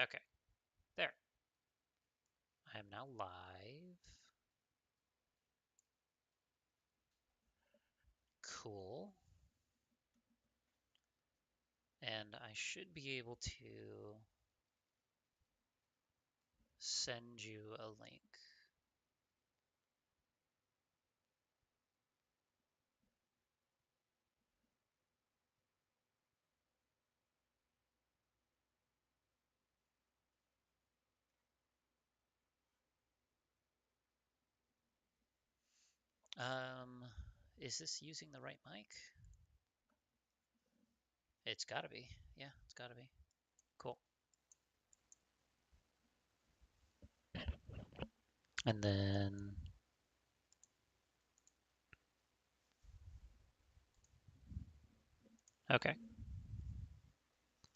Okay, there. I am now live. Cool. And I should be able to send you a link. Um, is this using the right mic? It's gotta be. Yeah, it's gotta be. Cool. And then okay.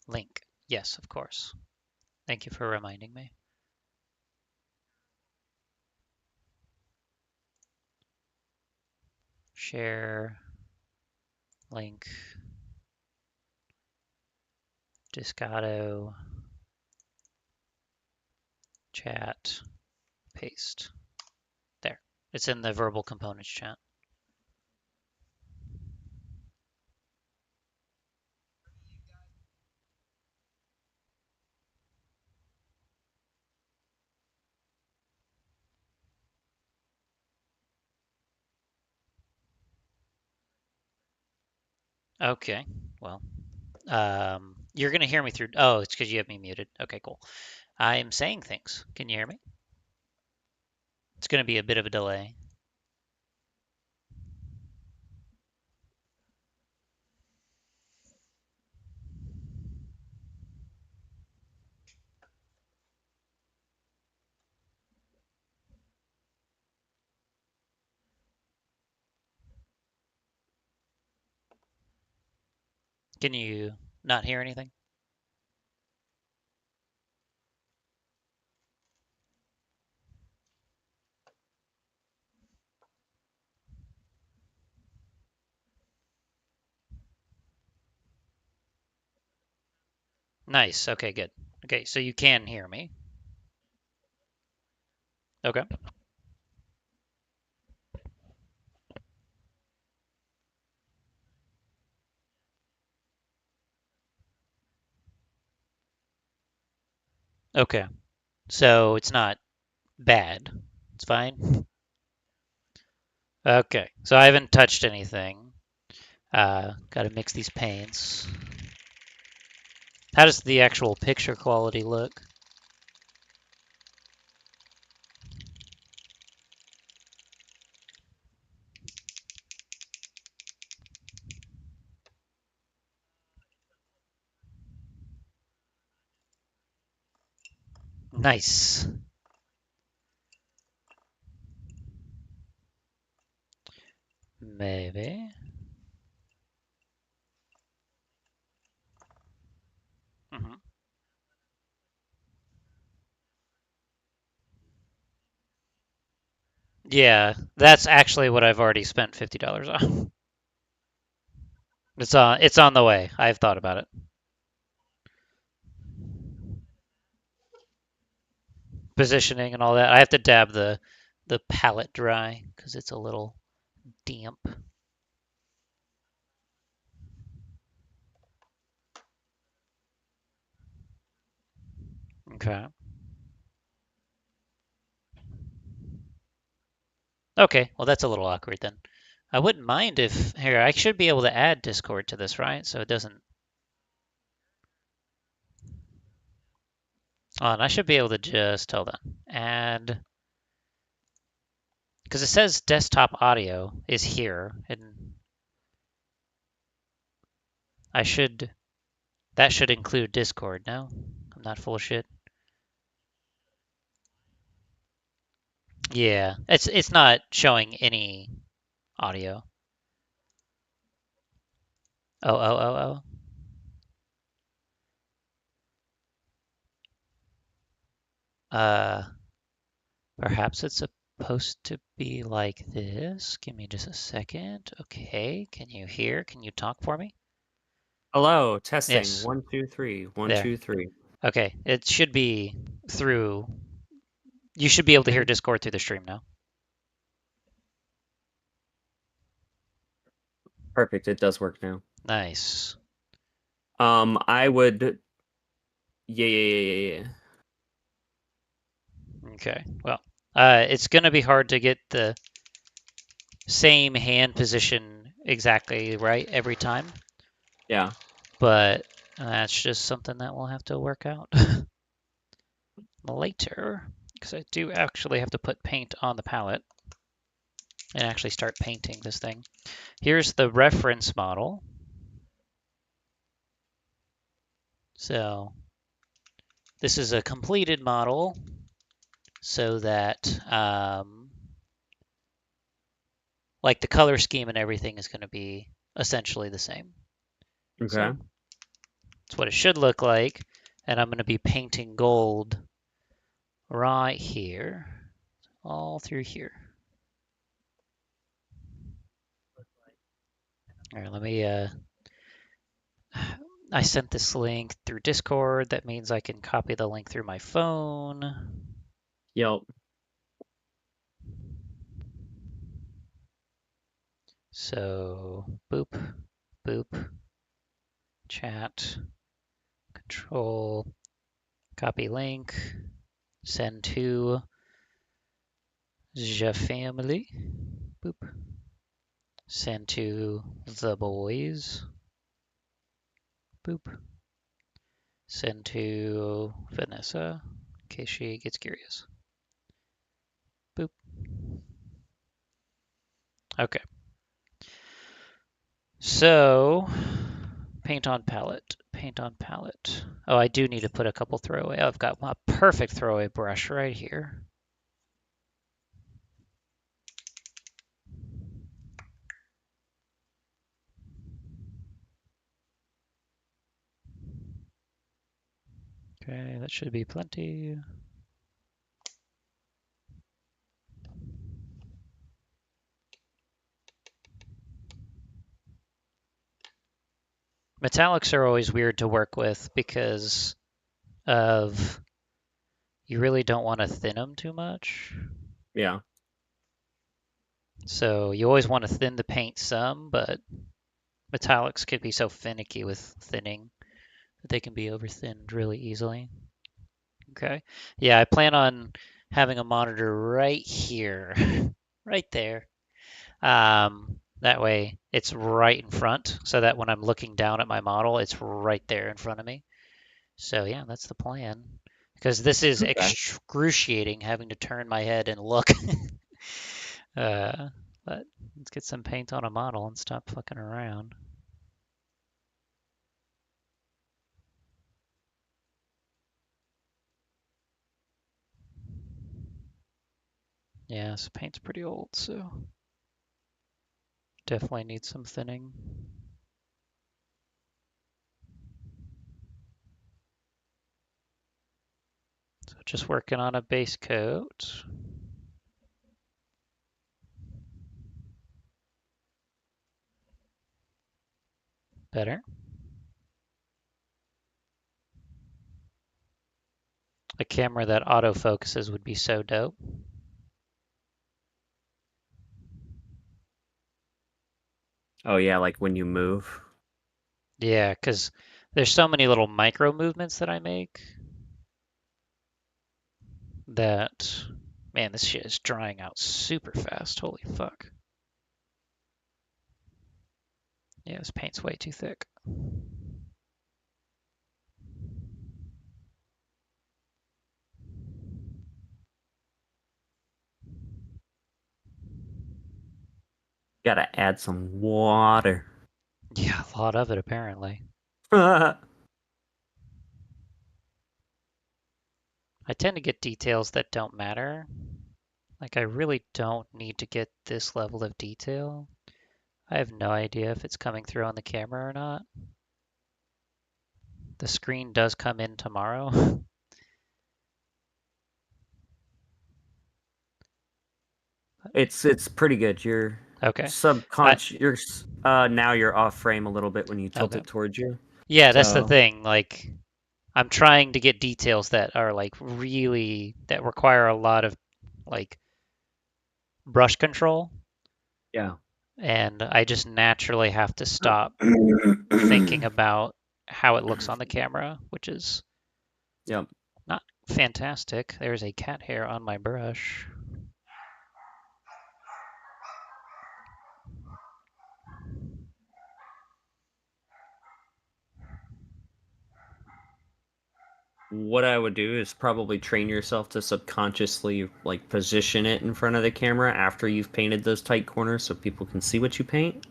Link. Yes, of course. Thank you for reminding me. Share link Discado chat paste. There. It's in the verbal components chat. Okay. Well, you're gonna hear me through. Oh, it's because you have me muted. Okay, cool. I am saying things. Can you hear me? It's gonna be a bit of a delay. Can you not hear anything? Nice. Okay, good. Okay, so you can hear me. Okay. Okay. So it's not bad. It's fine. Okay. So I haven't touched anything. Got to mix these paints. How does the actual picture quality look? Nice. Maybe. Hmm. Yeah, that's actually what I've already spent $50 on. It's on the way. I've thought about it. Positioning and all that. I have to dab the palette dry because it's a little damp. Okay. Okay, well that's a little awkward then. I wouldn't mind if here I should be able to add Discord to this, right? So it doesn't. Oh, and I should be able to just hold on. Add because it says desktop audio is here, and I should that should include Discord. No, I'm not full of shit. Yeah, it's not showing any audio. Oh. Uh, perhaps it's supposed to be like this. Give me just a second. Okay, can you hear? Can you talk for me? Hello, testing. Yes, One, two, three. One, there. two, three. Okay, it should be through. You should be able to hear Okay. Discord through the stream now. Perfect. It does work now. Nice. I would. Yeah, yeah, yeah, yeah, yeah. Okay. Well, it's gonna be hard to get the same hand position exactly right every time, Yeah. but that's just something that we'll have to work out later, because I do actually have to put paint on the palette and actually start painting this thing. Here's the reference model. So this is a completed model so that like the color scheme and everything is going to be essentially the same. Okay. So that's what it should look like. And I'm going to be painting gold right here, all through here. All right, let me, I sent this link through Discord. That means I can copy the link through my phone. Yep. So, boop, boop, chat, control, copy link, send to the family, boop, send to the boys, boop, send to Vanessa in case she gets curious, boop. Okay, so paint on palette, paint on palette. Oh, I do need to put a couple throwaway. I've got my perfect throwaway brush right here. Okay, that should be plenty. Metallics are always weird to work with because of you really don't want to thin them too much. Yeah. So you always want to thin the paint some, but metallics can be so finicky with thinning that they can be over thinned really easily. Okay. Yeah, I plan on having a monitor right here, right there. That way it's right in front so that when I'm looking down at my model, it's right there in front of me. So yeah, that's the plan. Because this is Okay. excruciating having to turn my head and look. But let's get some paint on a model and stop fucking around. Yeah, this paint's pretty old, so definitely needs some thinning. So just working on a base coat. Better. A camera that autofocuses would be so dope. Oh yeah, like when you move. Yeah, because there's so many little micro movements that I make that, man, this shit is drying out super fast. Holy fuck. Yeah, this paint's way too thick. Gotta add some water. Yeah, a lot of it apparently. Yeah. I tend to get details that don't matter. Like, I really don't need to get this level of detail. I have no idea if it's coming through on the camera or not. The screen does come in tomorrow. It's pretty good. You're Okay. I subconscious. Now you're off frame a little bit when you tilt okay. it towards you. Yeah, that's the So thing. Like, I'm trying to get details that are like really that require a lot of like brush control, Yeah. and I just naturally have to stop thinking about how it looks on the camera, which is Yep. not fantastic. There's a cat hair on my brush. What I would do is probably train yourself to subconsciously like position it in front of the camera after you've painted those tight corners so people can see what you paint.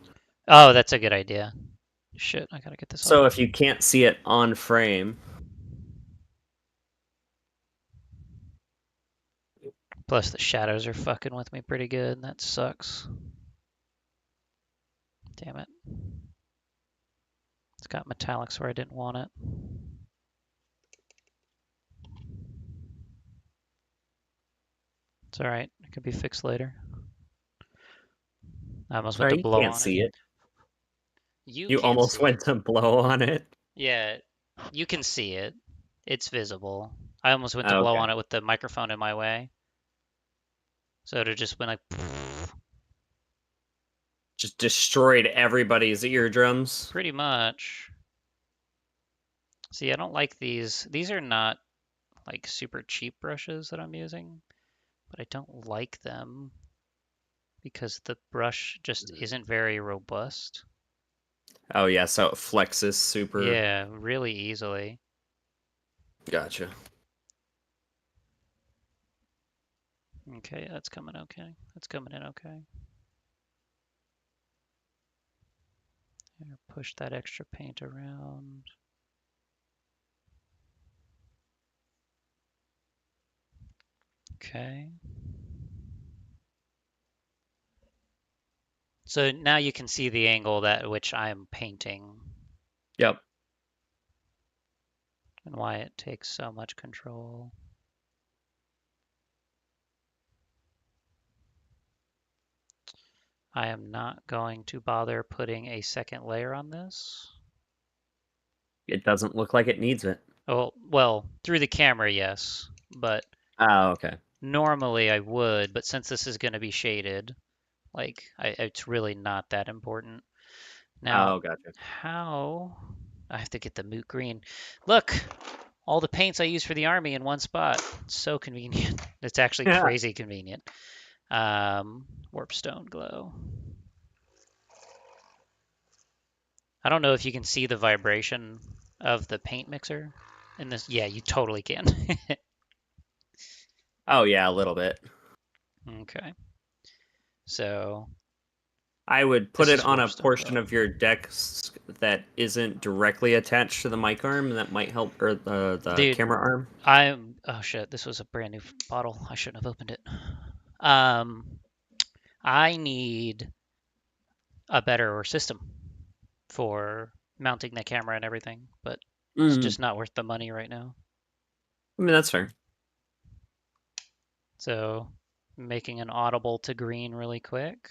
Oh, that's a good idea. Shit, I gotta get this off. So if you can't see it on frame, Plus the shadows are fucking with me pretty good. That sucks. Damn it. It's got metallics where I didn't want it. It's alright. It could be fixed later. I almost went to sorry, you blow can't on it. see it. You You can't almost see it. went to blow on it. Yeah, you can see it. It's visible. I almost went to blow Okay. on it with the microphone in my way. So it just went like Just destroyed everybody's eardrums. pretty much. See, I don't like these. These are not like super cheap brushes that I'm using, but I don't like them because the brush just isn't very robust. Oh yeah, so it flexes super. Yeah, really easily. Gotcha. Okay, that's coming okay. That's coming in okay. Here, push that extra paint around. Okay. So now you can see the angle at which I'm painting Yep. and why it takes so much control. I am not going to bother putting a second layer on this. It doesn't look like it needs it. Well, through the camera, yes, but Oh, okay. normally I would, but since this is going to be shaded, it's really not that important. Now, Oh, gotcha. how I have to get the moot green. Look, all the paints I use for the army in one spot. It's so convenient. It's actually Yeah. crazy convenient. Warpstone glow. I don't know if you can see the vibration of the paint mixer in this. Yeah, you totally can. Oh yeah, a little bit. Okay. So I would put this it is on a Warpstone portion glow. of your deck that isn't directly attached to the mic arm, and that might help, or the Dude, camera arm. oh shit, this was a brand new bottle. I shouldn't have opened it. Um, I need a better system for mounting the camera and everything, but it's Mm. just not worth the money right now. I mean, that's fair. So making an audible to green really quick.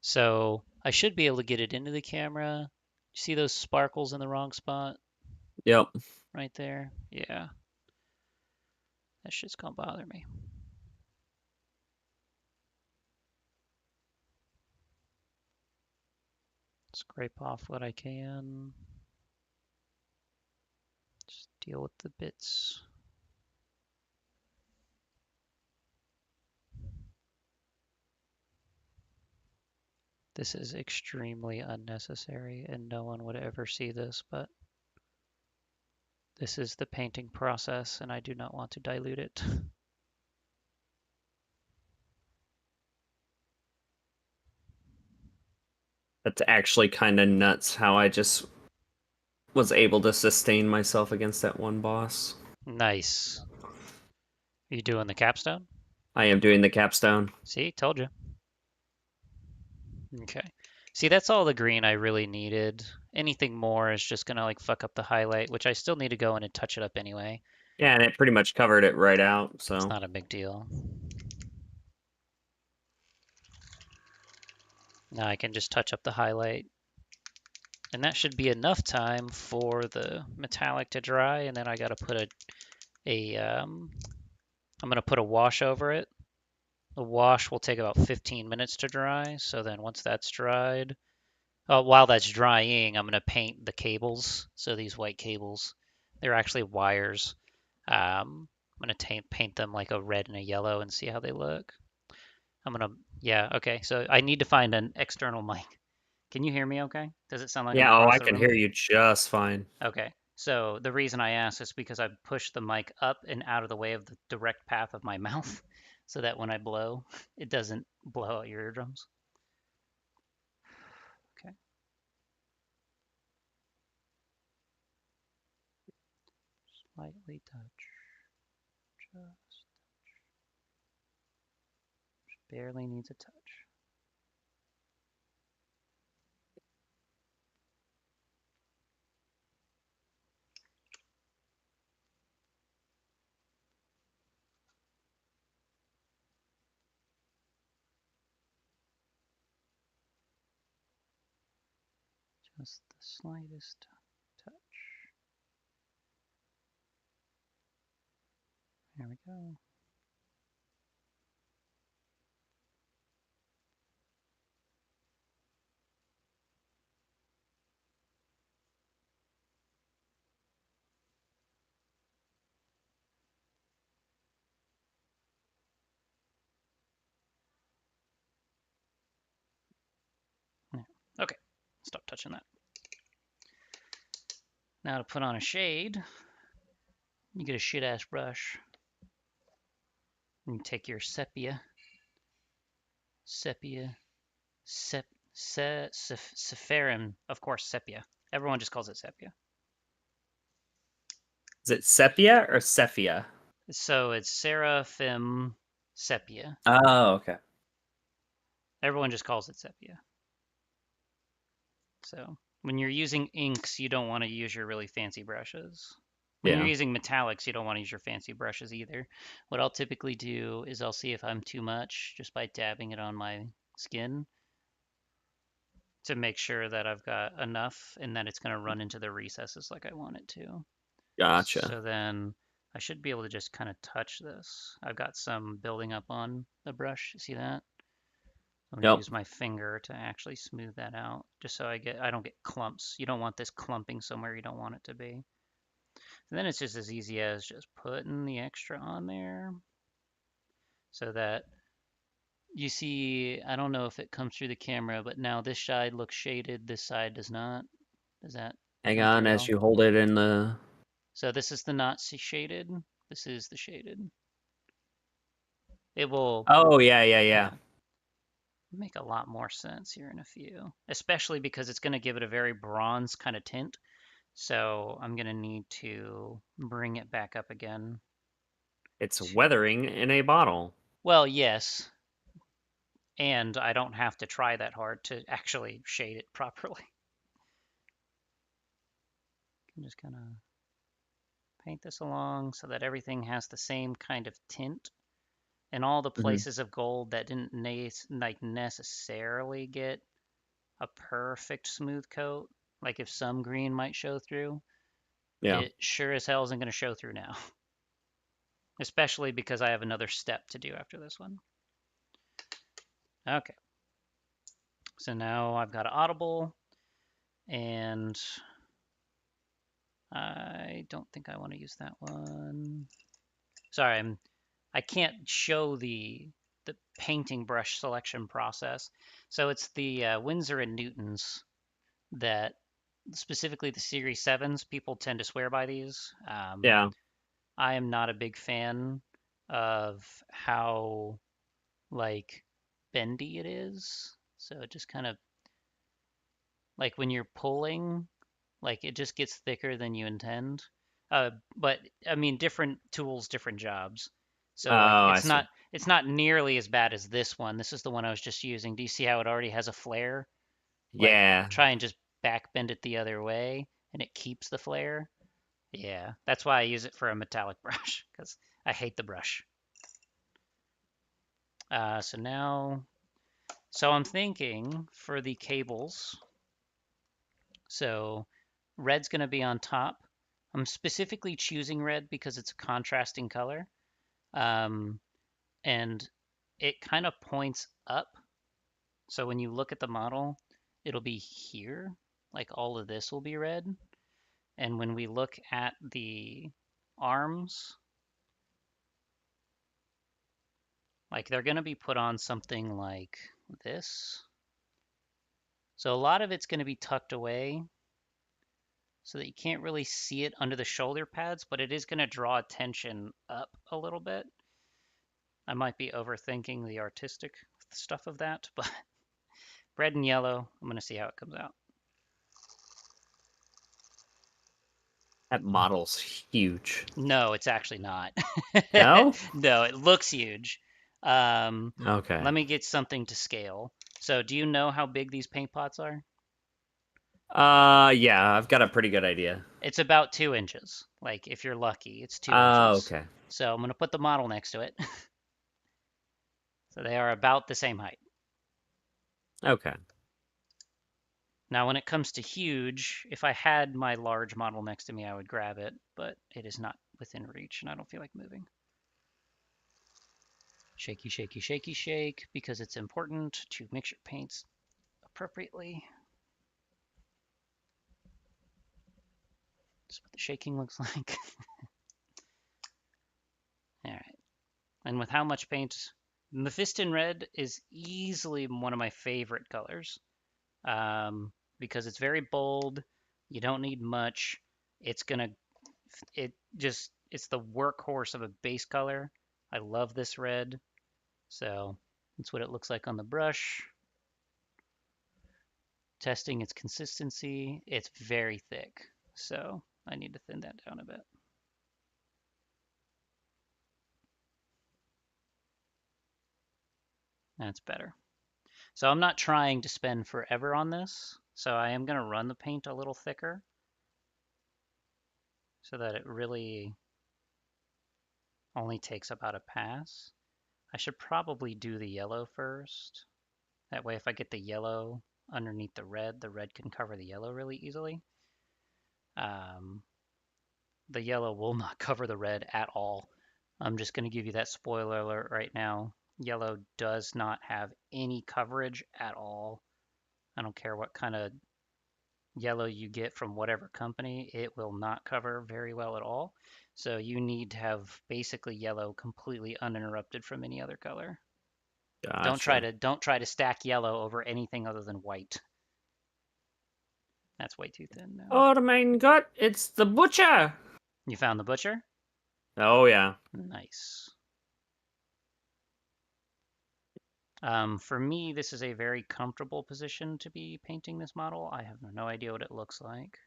So I should be able to get it into the camera. You see those sparkles in the wrong spot Yep. right there? Yeah, that shit's gonna bother me. Scrape off what I can. Just deal with the bits. This is extremely unnecessary and no one would ever see this, but this is the painting process and I do not want to dilute it. That's actually kind of nuts how I just was able to sustain myself against that one boss. Nice. Are you doing the capstone? I am doing the capstone. See, told you. Okay. See, that's all the green I really needed. Anything more is just gonna like fuck up the highlight, which I still need to go in and touch it up anyway. Yeah, and it pretty much covered it right out, It's so. not a big deal. Now I can just touch up the highlight And that should be enough time for the metallic to dry, and then I got to put I'm going to put a wash over it. The wash will take about 15 minutes to dry, so then once that's dried, while that's drying, I'm going to paint the cables. So these white cables, they're actually wires. I'm going to paint them like a red and a yellow and see how they look. Yeah, okay. So I need to find an external mic. Can you hear me okay? Does it sound like I'm Yeah, oh, across I the can room? hear you just fine. Okay. So the reason I ask is because I push the mic up and out of the way of the direct path of my mouth so that when I blow, it doesn't blow out your eardrums. Okay. Lightly touch. Just barely needs a touch. Just the slightest touch. There we go. Yeah. Okay. Stop touching that. Now to put on a shade, you get a shit ass brush. And you take your sepia, sepharum, of course, sepia. Everyone just calls it sepia. Is it sepia or sephia? So it's seraphim sepia. Oh, okay. Everyone just calls it sepia. So when you're using inks, you don't want to use your really fancy brushes. When you're Yeah. using metallics, you don't want to use your fancy brushes either. What I'll typically do is I'll see if I'm too much just by dabbing it on my skin to make sure that I've got enough and that it's going to run into the recesses like I want it to. Gotcha. So then I should be able to just kind of touch this. I've got some building up on the brush. See that? I'm going to Yep. use my finger to actually smooth that out just so I don't get clumps. You don't want this clumping somewhere you don't want it to be. And then it's just as easy as just putting the extra on there so that you see, I don't know if it comes through the camera, but now this side looks shaded, this side does not. Does that Hang come on through at as all? you hold it in the. So this is the not shaded. This is the shaded. It will, Oh, yeah, yeah, yeah. yeah, make a lot more sense here in a few, especially because it's going to give it a very bronze kind of tint. So I'm going to need to bring it back up again It's to, weathering in a bottle. well, yes, and I don't have to try that hard to actually shade it properly. I'm just going to paint this along so that everything has the same kind of tint. And all the Hmm. places of gold that didn't like necessarily get a perfect smooth coat, like if some green might show through, Yeah. it sure as hell isn't going to show through now, especially because I have another step to do after this one. Okay, so now I've got an audible, and I don't think I want to use that one. Sorry, I can't show the painting brush selection process. So it's the Winsor and Newtons that specifically the Series 7s, people tend to swear by these. Yeah. I am not a big fan of how like bendy it is. So it just kind of like when you're pulling, like it just gets thicker than you intend. But I mean, different tools, different jobs. So like Oh, I see. it's not nearly as bad as this one. This is the one I was just using. Do you see how it already has a flare? Like Yeah. try and just back bend it the other way and it keeps the flare. Yeah, that's why I use it for a metallic brush because I hate the brush. So now, so I'm thinking for the cables, So red's going to be on top. I'm specifically choosing red because it's a contrasting color. Um, and it kind of points up. So when you look at the model, it'll be here. Like all of this will be red. And when we look at the arms, like they're going to be put on something like this. So a lot of it's going to be tucked away so that you can't really see it under the shoulder pads, but it is going to draw attention up a little bit. I might be overthinking the artistic stuff of that, but red and yellow, I'm going to see how it comes out. That model's huge. No, it's actually not. No? No, it looks huge. Okay. Let me get something to scale. So, do you know how big these paint pots are? Yeah, I've got a pretty good idea. It's about 2 inches. Like, if you're lucky, it's 2 inches. Okay. So, I'm going to put the model next to it. So, they are about the same height. Okay. Now, when it comes to huge, if I had my large model next to me, I would grab it, but it is not within reach, and I don't feel like moving. Shaky, shaky, shaky, shake, because it's important to mix your paints appropriately. That's what the shaking looks like. All right. And with how much paint, Mephiston red is easily one of my favorite colors because it's very bold. You don't need much. It's gonna, it's the workhorse of a base color. I love this red. So that's what it looks like on the brush. Testing its consistency. It's very thick. So I need to thin that down a bit. That's better. So I'm not trying to spend forever on this. So I am going to run the paint a little thicker so that it really only takes about a pass. I should probably do the yellow first. That way if I get the yellow underneath the red can cover the yellow really easily. Um, the yellow will not cover the red at all. I'm just going to give you that spoiler alert right now. Yellow does not have any coverage at all. I don't care what kind of yellow you get from whatever company, it will not cover very well at all. So you need to have basically yellow completely uninterrupted from any other color. Gotcha. Don't try to stack yellow over anything other than white. That's way too thin now. Oh, mein Gott, it's the butcher. You found the butcher? Oh yeah. Nice. For me, this is a very comfortable position to be painting this model. I have no idea what it looks like.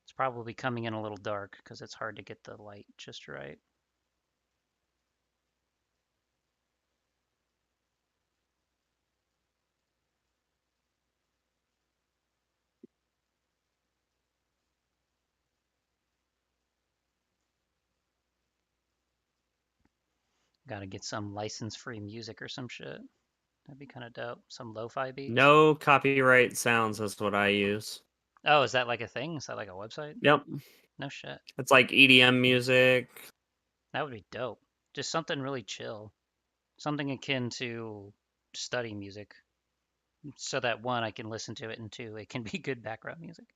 It's probably coming in a little dark because it's hard to get the light just right. Got to get some license-free music or some shit. That'd be kind of dope. Some lo-fi beats. No copyright sounds is what I use. Oh, is that like a thing? Is that like a website? Yep. No shit. It's like EDM music. That would be dope. Just something really chill. Something akin to study music. So that one, I can listen to it, and two, it can be good background music.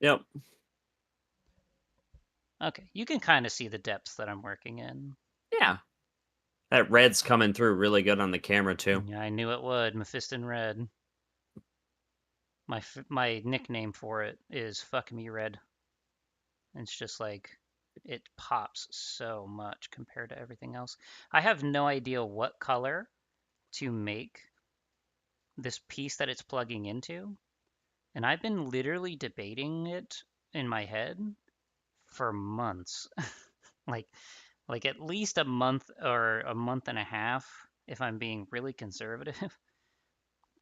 Yep. Okay, you can kind of see the depths that I'm working in. Yeah. That red's coming through really good on the camera too. Yeah, I knew it would. Mephiston Red. My nickname for it is Fuck Me Red. It's just like it pops so much compared to everything else. I have no idea what color to make this piece that it's plugging into, and I've been literally debating it in my head for months. like like at least a month or a month and a half if I'm being really conservative.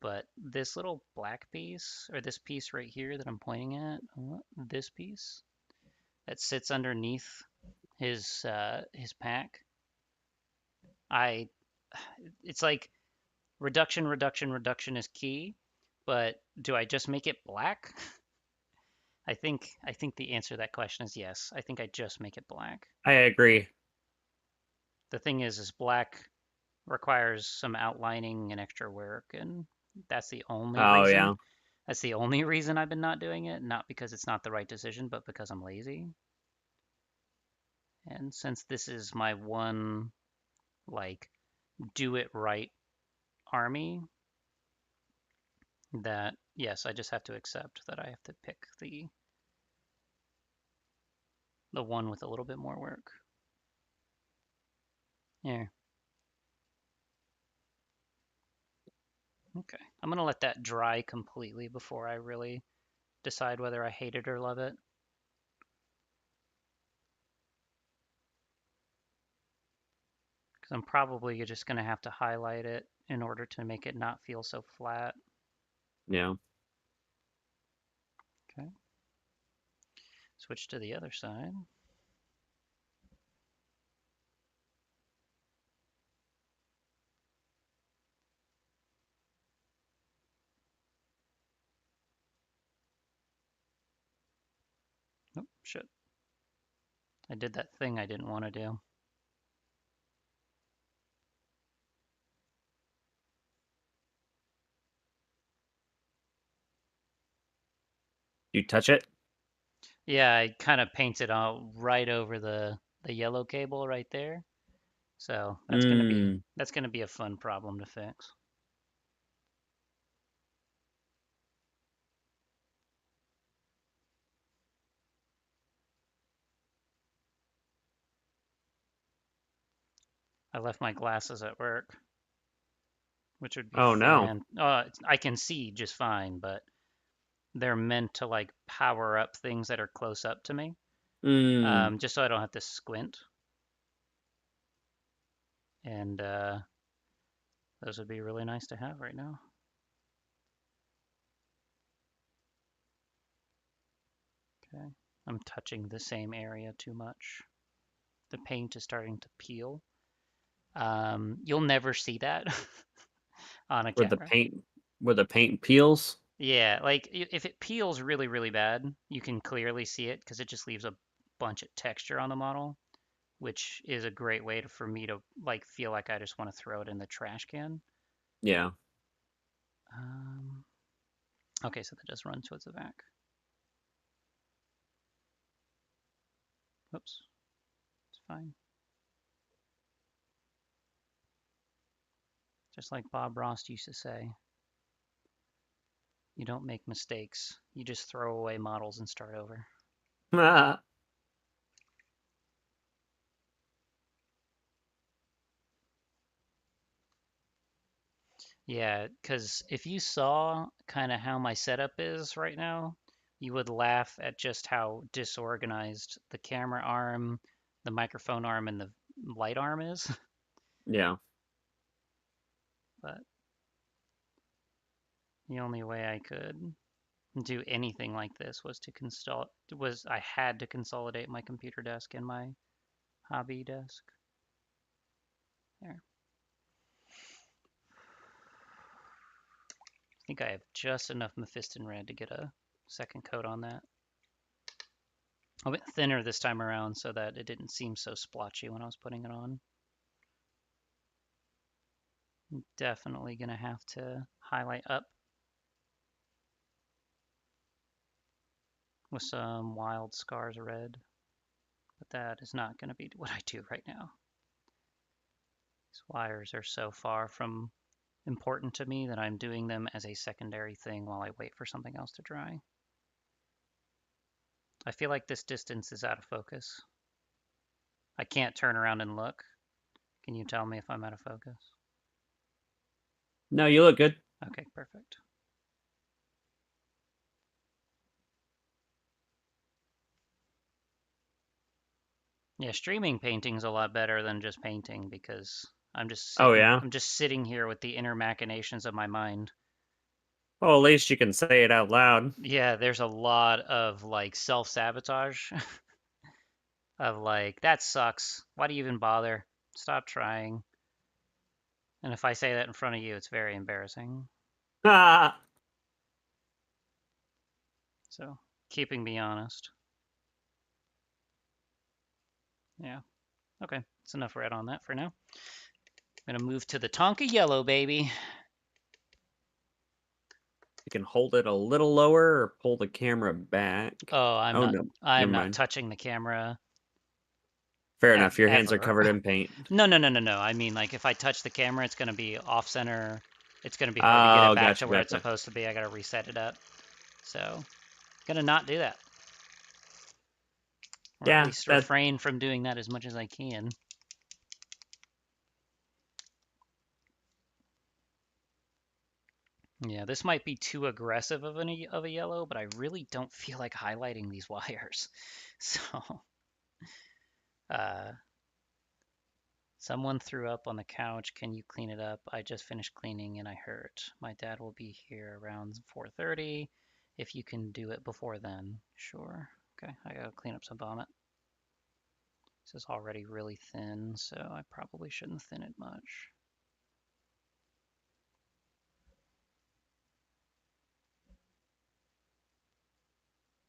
But this little black piece, or this piece right here that I'm pointing at, this piece that sits underneath his pack, I it's like reduction, reduction, reduction is key, But do I just make it black? I think the answer to that question is yes. I think I just make it black. I agree. The thing is black requires some outlining and extra work, and that's the only Oh reason. yeah. That's the only reason I've been not doing it, not because it's not the right decision, but because I'm lazy. And since this is my one like do it right army, that yes, I just have to accept that I have to pick the one with a little bit more work. Yeah. Okay. I'm gonna let that dry completely before I really decide whether I hate it or love it. Because I'm probably just gonna have to highlight it in order to make it not feel so flat. Yeah. Okay. Switch to the other side. Oh, shit. I did that thing I didn't want to do. You touch it? Yeah, I kind of painted out right over the yellow cable right there. So Mmm. that's gonna be a fun problem to fix. I left my glasses at work, which would be Oh no. I can see just fine, but they're meant to like power up things that are close up to me, Mmm. just so I don't have to squint. And those would be really nice to have right now. Okay, I'm touching the same area too much. The paint is starting to peel. You'll never see that on a Where the camera. paint where the paint peels? Yeah, like if it peels really, really bad, you can clearly see it because it just leaves a bunch of texture on the model, which is a great way for me to like feel like I just want to throw it in the trash can. Yeah. Um, okay, so that does run towards the back. Oops, it's fine. Just like Bob Ross used to say, you don't make mistakes. You just throw away models and start over. Yeah, because if you saw kind of how my setup is right now, you would laugh at just how disorganized the camera arm, the microphone arm, and the light arm is. Yeah. But the only way I could do anything like this was to I had to consolidate my computer desk and my hobby desk. There. I think I have just enough Mephiston red to get a second coat on that. A bit thinner this time around so that it didn't seem so splotchy when I was putting it on. I'm definitely gonna have to highlight up with some wild scars red, but that is not gonna be what I do right now. These wires are so far from important to me that I'm doing them as a secondary thing while I wait for something else to dry. I feel like this distance is out of focus. I can't turn around and look. Can you tell me if I'm out of focus? No, you look good. Okay, perfect. Yeah, streaming painting's a lot better than just painting because Oh yeah. I'm just sitting here with the inner machinations of my mind. Well, at least you can say it out loud. Yeah, there's a lot of like self-sabotage of like that sucks. Why do you even bother? Stop trying. And if I say that in front of you, it's very embarrassing. Ah. So keeping me honest. Yeah. Okay. That's enough red on that for now. I'm gonna move to the Tonka yellow, baby. You can hold it a little lower or pull the camera back. Oh, Oh no, I'm never not mind. touching the camera Fair enough. Your hands are ever. covered in paint. No. I mean, like, if I touch the camera, it's gonna be off center. It's gonna be hard to get it Oh, back to gotcha, where it's gotcha. supposed to be. I gotta reset it up. So, gonna not do that, or at Yeah, least that refrain from doing that as much as I can. Yeah, this might be too aggressive of a yellow, but I really don't feel like highlighting these wires. So, uh, someone threw up on the couch. Can you clean it up? I just finished cleaning and I hurt. My dad will be here around 4:30. If you can do it before then, sure. Okay, I gotta clean up some vomit. This is already really thin, so I probably shouldn't thin it much.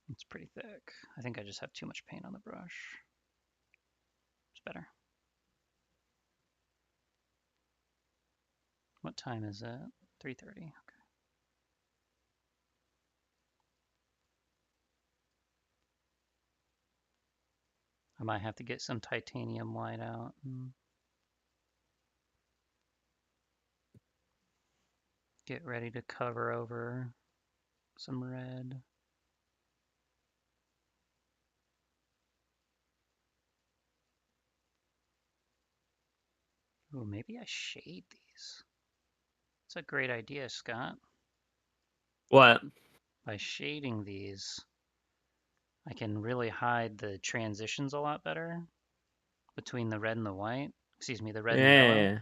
It's pretty thick. I think I just have too much paint on the brush. It's better. What time is it? 3:30. Okay. I might have to get some titanium white out and get ready to cover over some red. Ooh, maybe I shade these. It's a great idea, Scott. what? By shading these, I can really hide the transitions a lot better between the red and the white. Excuse me, the red and the yellow. Yeah,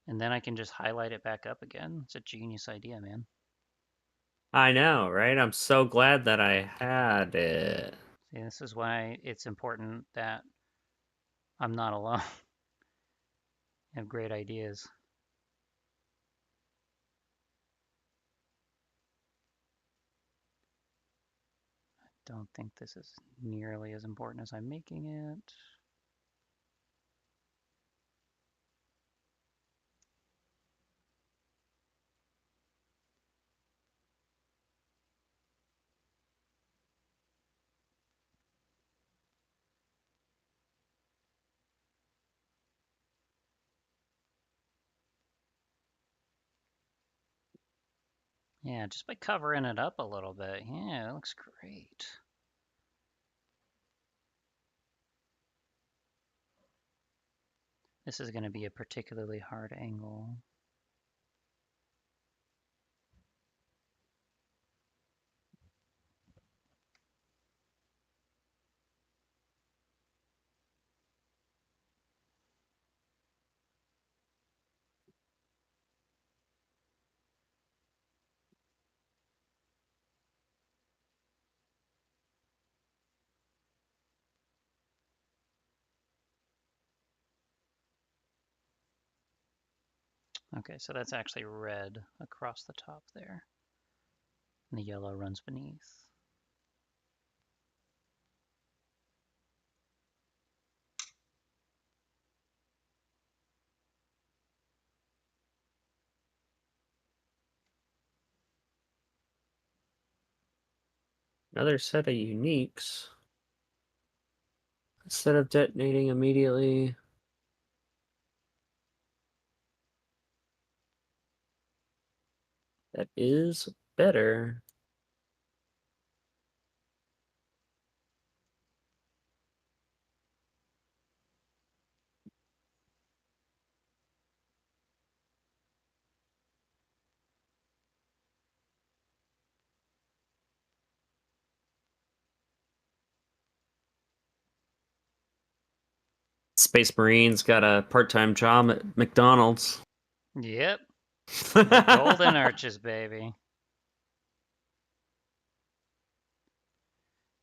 And then I can just highlight it back up again. It's a genius idea, man. I know, right? I'm so glad that I had it. See, this is why it's important that I'm not alone. I have great ideas. Don't think this is nearly as important as I'm making it. Yeah, just by covering it up a little bit. Yeah, it looks great. This is going to be a particularly hard angle. Okay, so that's actually red across the top there. And the yellow runs beneath. Another set of uniques. Instead of detonating immediately. That is better. Space Marines got a part-time job at McDonald's. Yep, the golden arches, baby.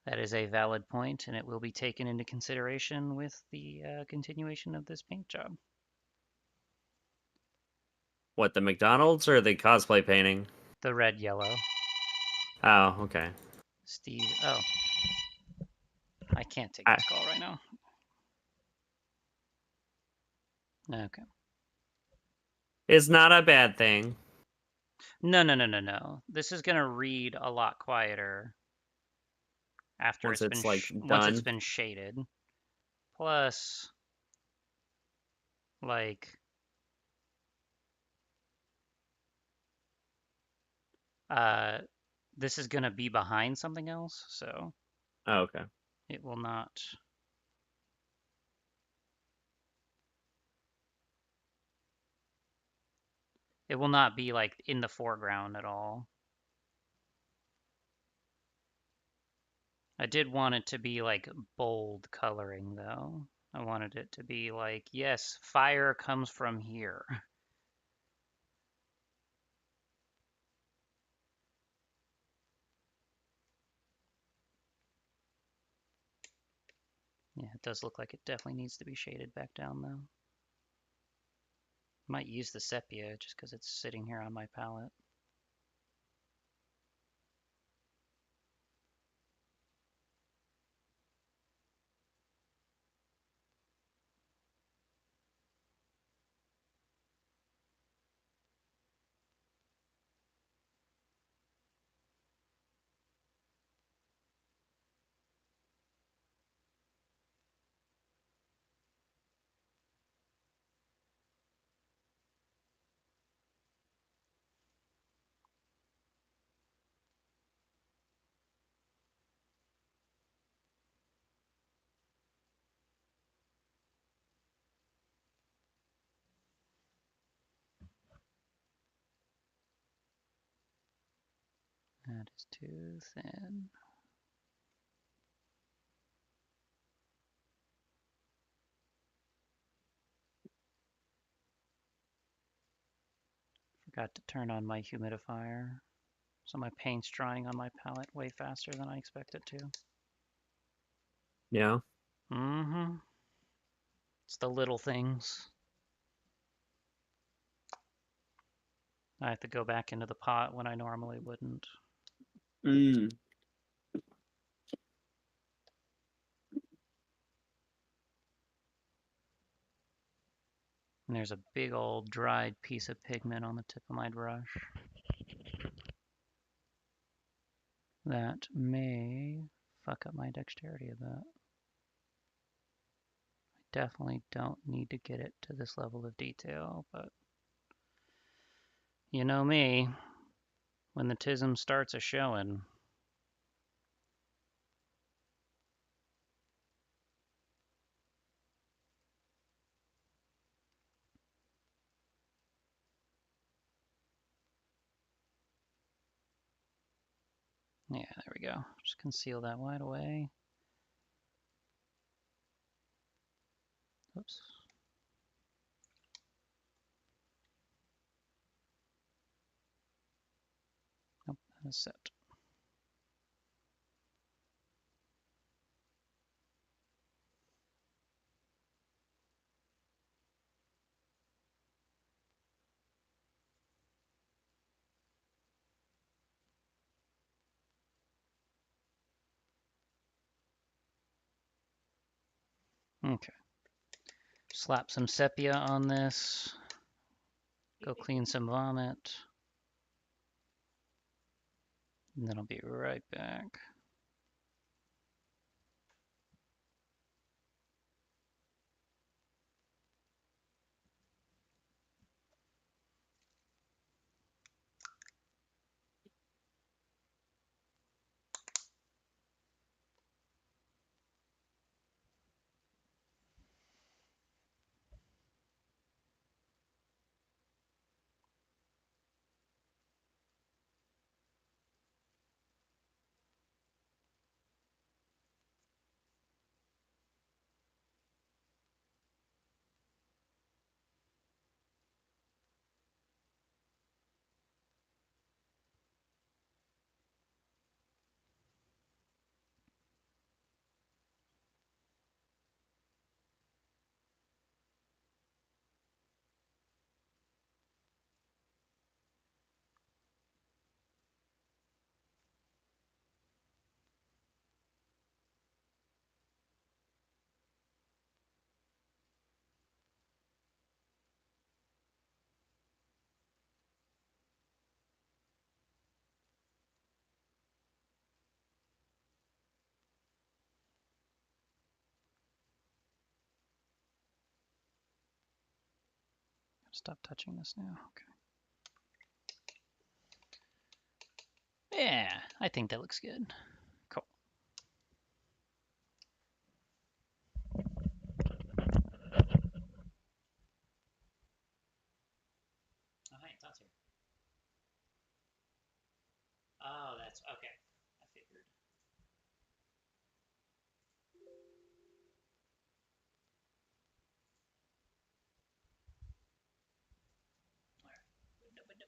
That is a valid point, and it will be taken into consideration with the continuation of this paint job. What, the McDonald's or the cosplay painting? The red yellow. Oh, okay. Steve. Oh, I can't take I, this call right now. Okay. it's not a bad thing. No, no, no, no, no. This is gonna read a lot quieter after Once it's been it's like once it's done. been shaded. Plus, like, uh, this is gonna be behind something else, so Oh, okay. it will not. It will not be like in the foreground at all. I did want it to be like bold coloring though. I wanted it to be like, yes, fire comes from here. Yeah, it does look like it definitely needs to be shaded back down though. Might use the sepia just because it's sitting here on my palette. That is too thin. Forgot to turn on my humidifier. So my paint's drying on my palette way faster than I expect it to. Yeah. Mm-hmm. It's the little things. I have to go back into the pot when I normally wouldn't. Mm. And there's a big old dried piece of pigment on the tip of my brush. That may fuck up my dexterity a bit. I definitely don't need to get it to this level of detail, but you know me, when the tism starts a showing. Yeah, there we go. Just conceal that white away. Oops. Nope, that is set. Okay. Slap some sepia on this. Go clean some vomit. And then I'll be right back. Stop touching this now. Okay. Yeah, I think that looks good. Cool. Oh, hey, Todd's here. Oh, that's okay. I figured. All right. Window, window.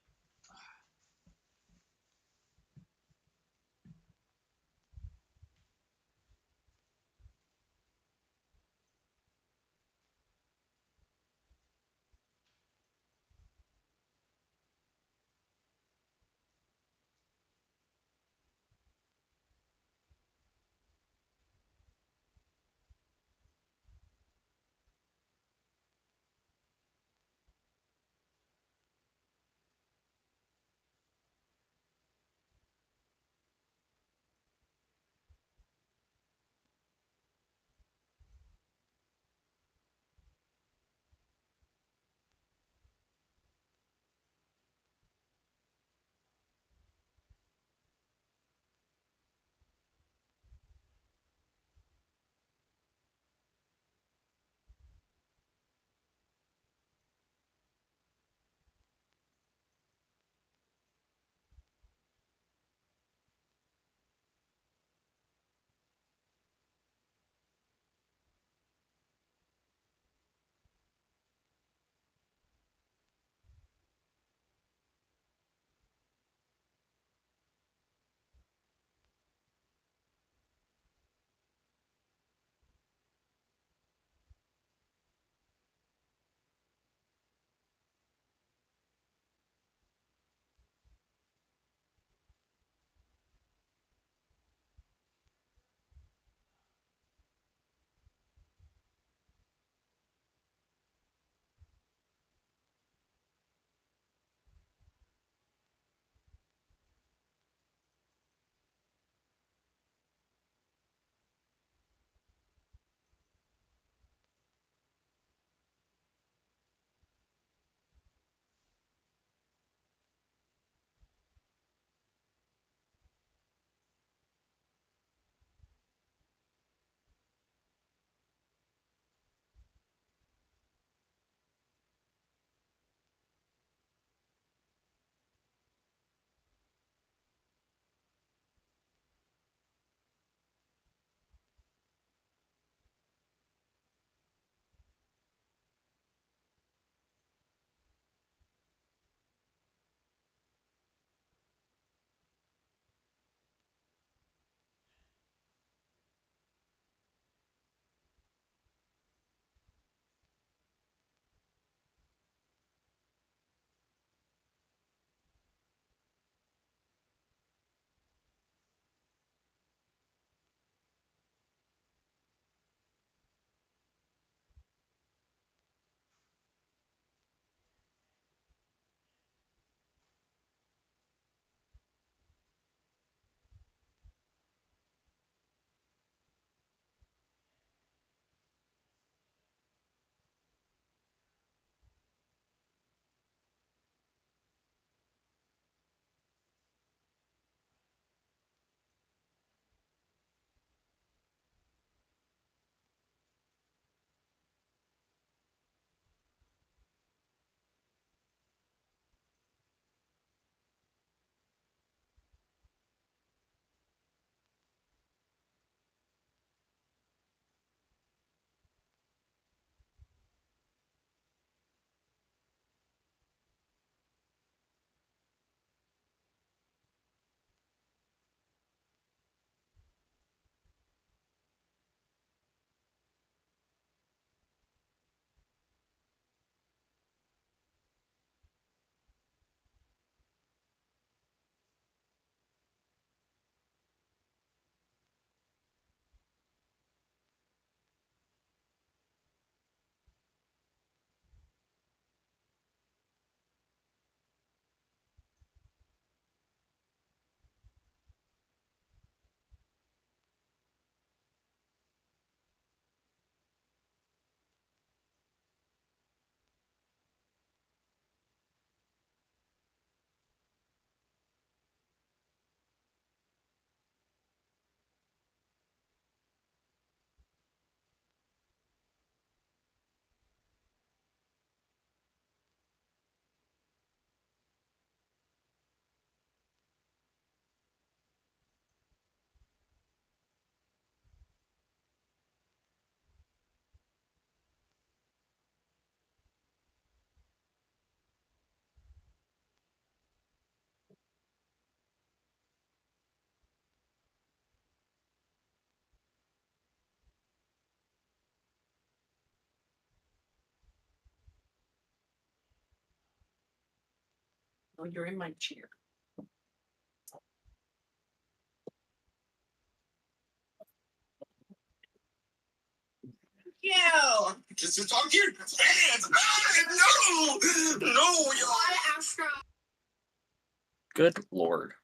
Good lord.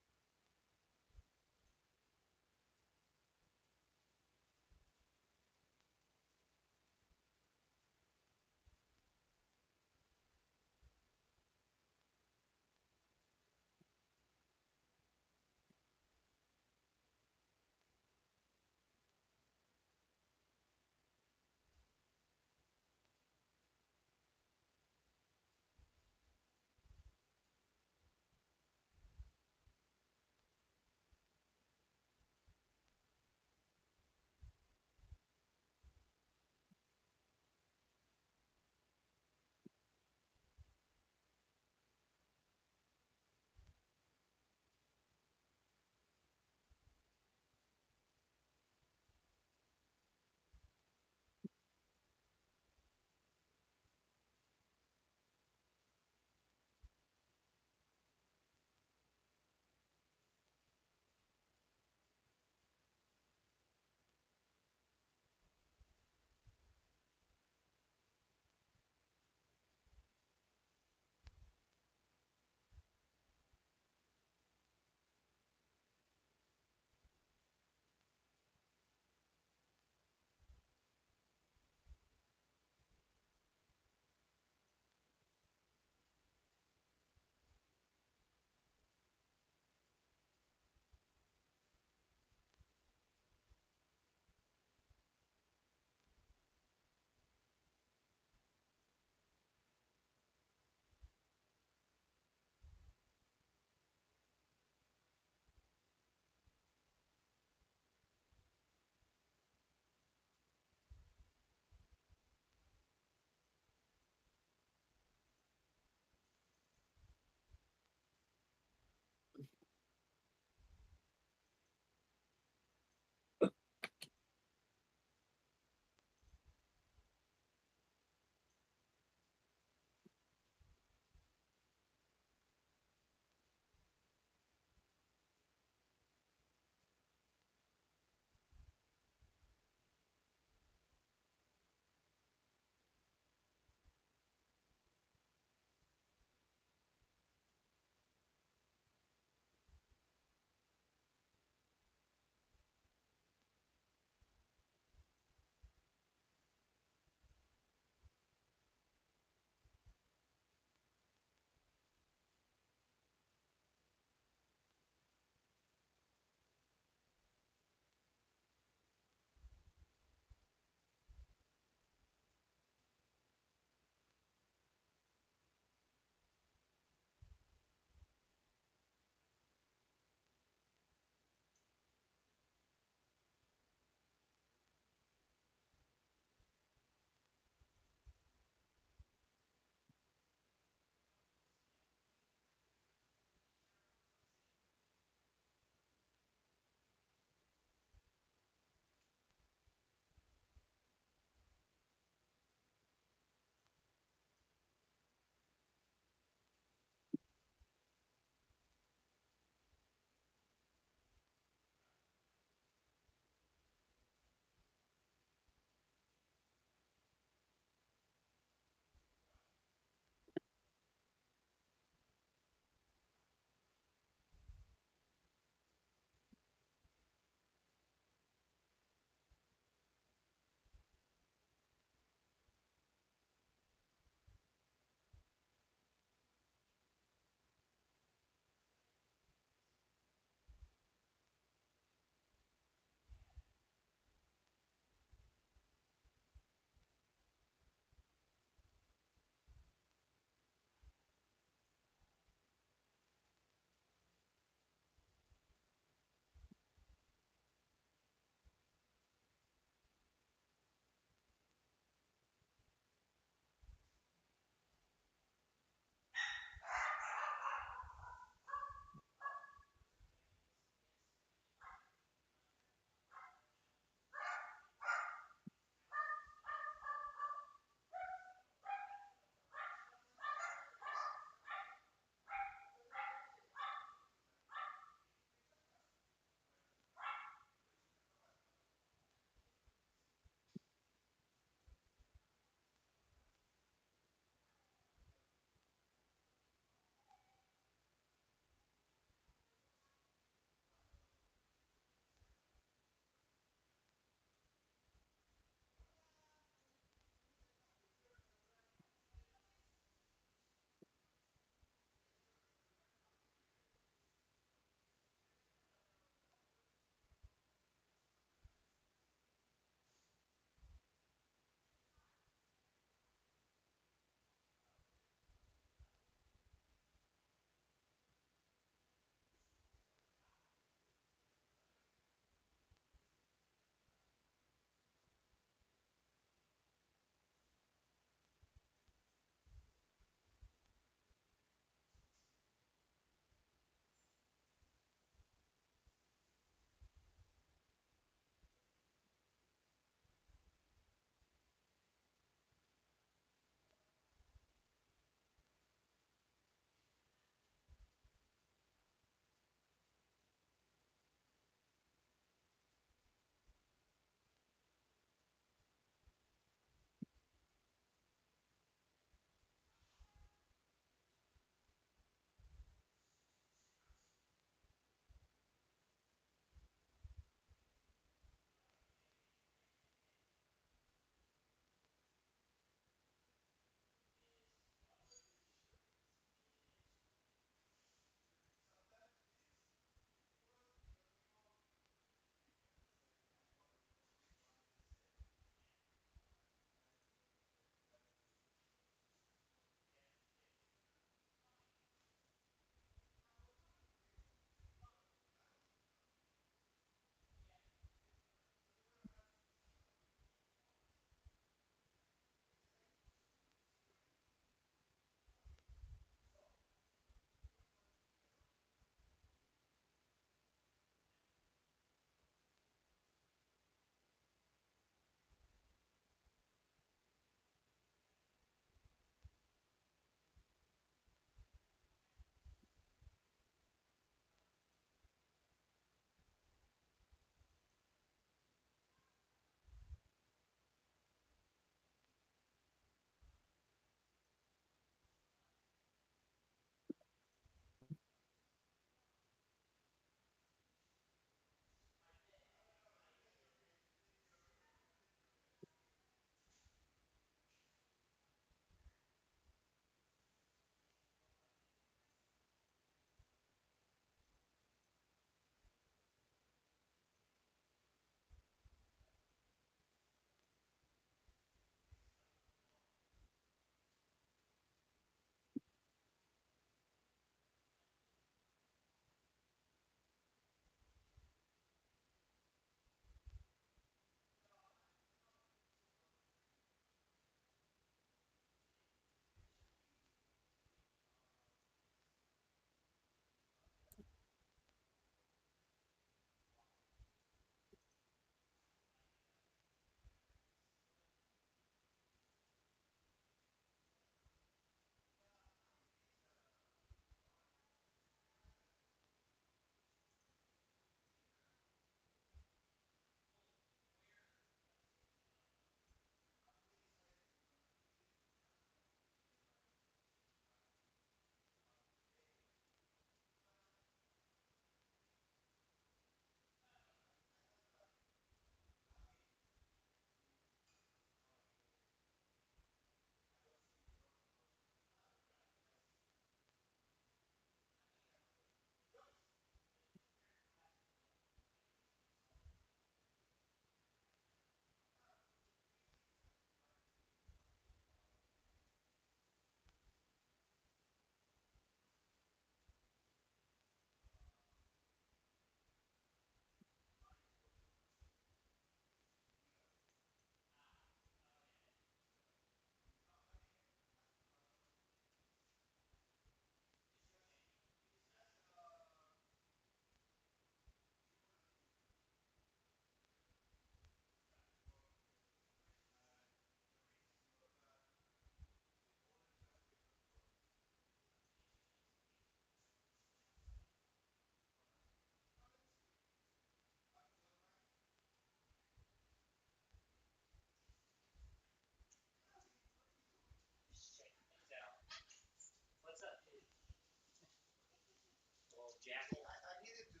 I needed to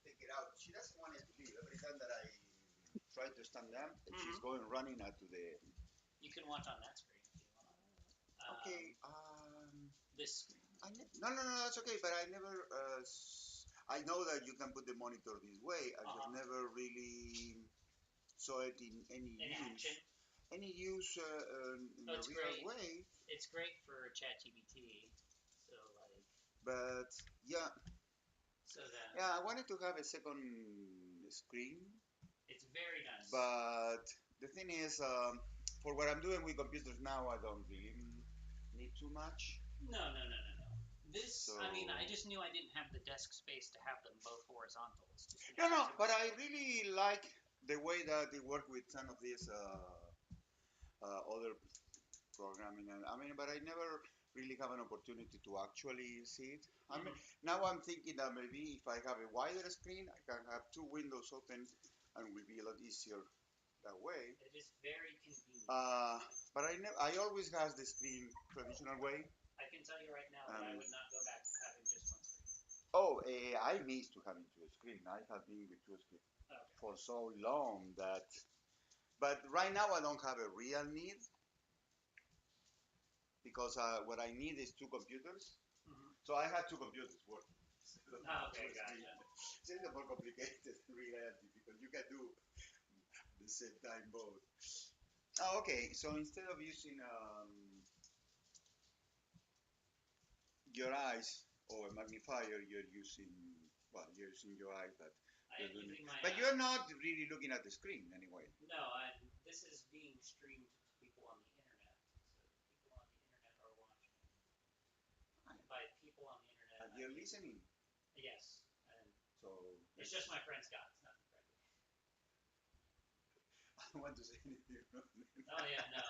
take it out. She doesn't want it to leave. Every time that I try to stand up, she's going running out to the. You can watch on that screen if you want. Okay. This screen. No. That's okay. But I never. I know that you can put the monitor this way. I just never really saw it in any in use. Action. Any use in a real great. way. It's great for ChatGPT. So like. But yeah. So then. Yeah, I wanted to have a second screen. It's very nice. But the thing is, for what I'm doing with computers now, I don't really need too much. No. This, so, I mean, I just knew I didn't have the desk space to have them both horizontal. It's just no, but I really like the way that it worked with some of these other programming. And I mean, but I never really have an opportunity to actually see it. I mean, now I'm thinking that maybe if I have a wider screen, I can have two windows open and it will be a lot easier that way. It is very convenient. But I always has the screen traditional way. I can tell you right now that I would not go back to having just one screen. Oh, I miss to having two screen. I have been with two screen for so long that. But right now I don't have a real need because what I need is two computers. So I have two computers working. Okay, gotcha. It's a little more complicated in reality because you can do the same time both. Oh, okay. So instead of using your eyes or a magnifier, you're using your eyes, but you're not really looking at the screen anyway. No, this is being streamed to people on the internet, so people on the internet are watching. By people on the internet, and you're listening. Yes, and so it's just my friend Scott. It's nothing friendly. I don't want to say anything. Oh yeah, no,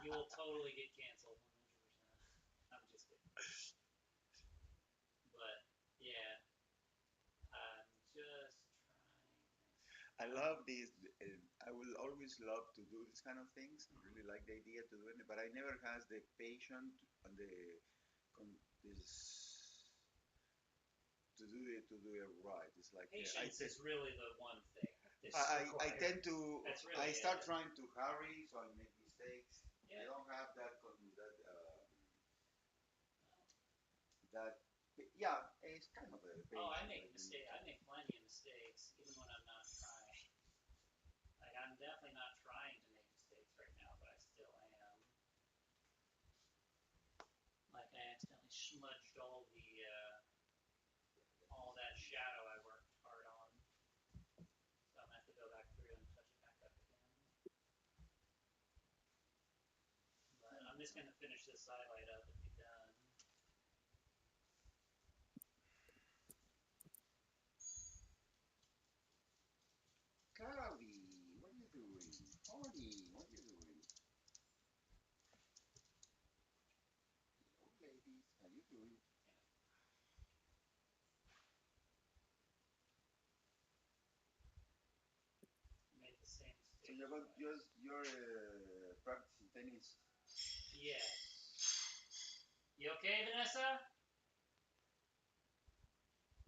you will totally get canceled 100%. I'm just kidding. But yeah, I'm just trying. I love these. I will always love to do these kind of things. I really like the idea to do it, but I never has the patience and this to do it right. It's like patience is really the one thing. I tend to. Really I start trying to hurry, so I make mistakes. Yeah. I don't have that. Yeah, it's kind of a. Oh, I make mistakes. I make plenty of mistakes, even when I'm not trying. Like I'm definitely not trying to make mistakes right now, but I still am. Like I accidentally smudged all that shadow I worked hard on. So I'm gonna have to go back through and touch it back up again. But I'm just gonna finish this side light up and be done. Carly, what are you doing? Honey, what are you doing? Oh, ladies, how you doing? Made the same mistake. So you're practicing tennis. Yes. You okay, Vanessa?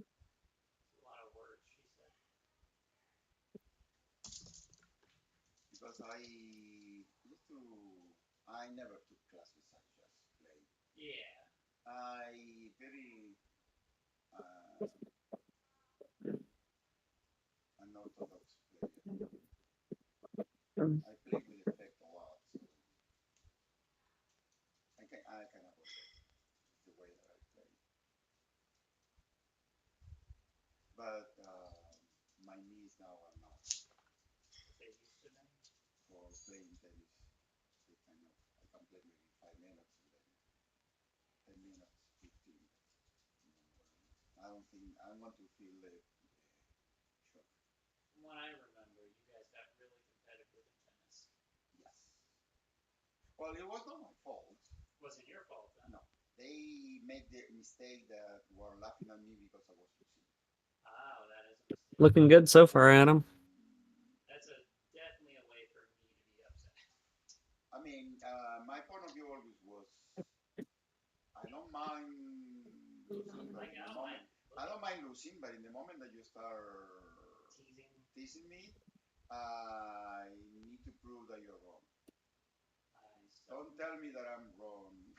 It's a lot of words, she said. Because I never took classes. I just played. Yeah. I very unorthodox player. I played with effect a lot, so I can avoid it. It's the way that I play. But my knees now are not. They used to know. For playing tennis. They kind of I can play maybe 5 minutes and then 10 minutes, 15. I don't think I want to feel the shock. From what I remember, you guys got really competitive in tennis. Yes. Well, it was not my fault. It wasn't your fault then. No. They made the mistake that were laughing at me because I was losing. Oh, that is a mistake. Looking good so far, Adam. That's definitely a way for me to be upset. I mean, my point of view always was I don't mind losing, but I don't mind losing, but in the moment that you start teasing me, I need to prove that you're wrong. Don't tell me that I'm wrong.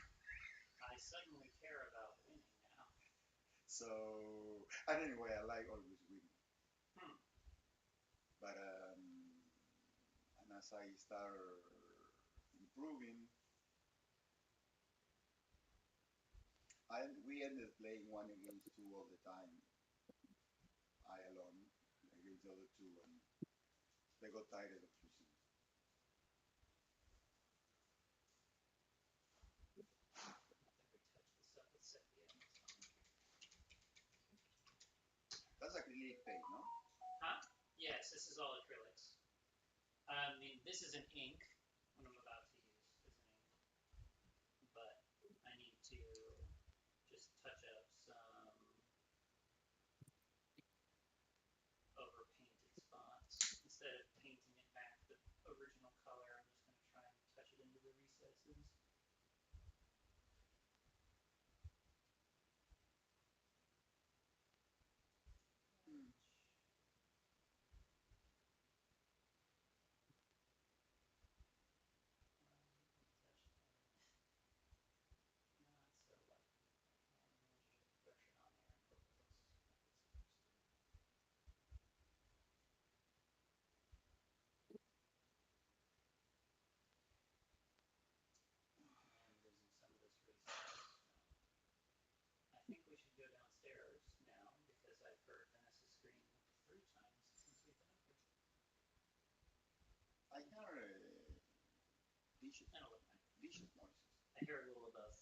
I suddenly care about winning now. So, and anyway, I like always winning. But and as I start improving, we ended playing 1 against 2 all the time. I alone against the other two, and they got tired of losing. That's acrylic paint, no? Huh? Yes, this is all acrylics. I mean, this is an ink, what I'm about to use is an ink, but I need to just touch up some overpainted spots. Instead of painting it back the original color, I'm just going to try and touch it into the recesses. Hmm. I think we should go downstairs now because I've heard Vanessa's scream 3 times since we've been up here. I hear dishes And a little bit. noises. I hear a little above